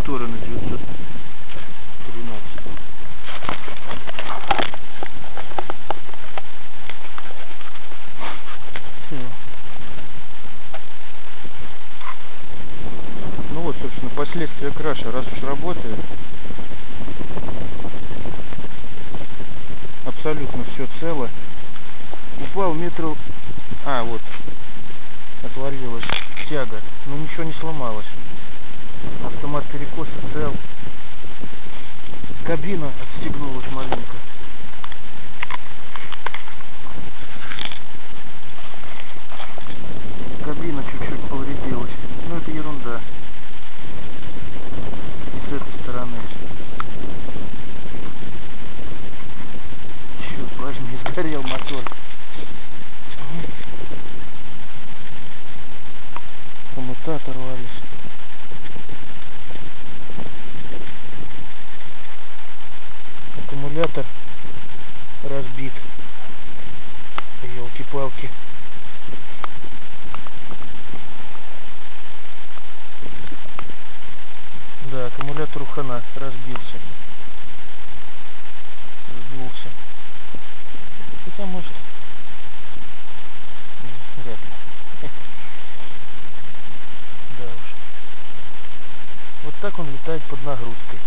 мотора на 913. Ну вот, собственно, последствия краша, раз уж работает. Абсолютно все цело. Упал метров... А, вот. Отвалилась тяга. Но ничего не сломалось. Автомат перекоса цел. Кабина отстегнулась маленько. Кабина чуть-чуть повредилась. Но это ерунда. И с этой стороны. Черт возьми, сгорел мотор. Коммутатор валится. Аккумулятор разбит. Елки-палки. Да, аккумулятор хана разбился. Сдулся. Хотя может. Вряд ли. Да уж. Вот так он летает под нагрузкой.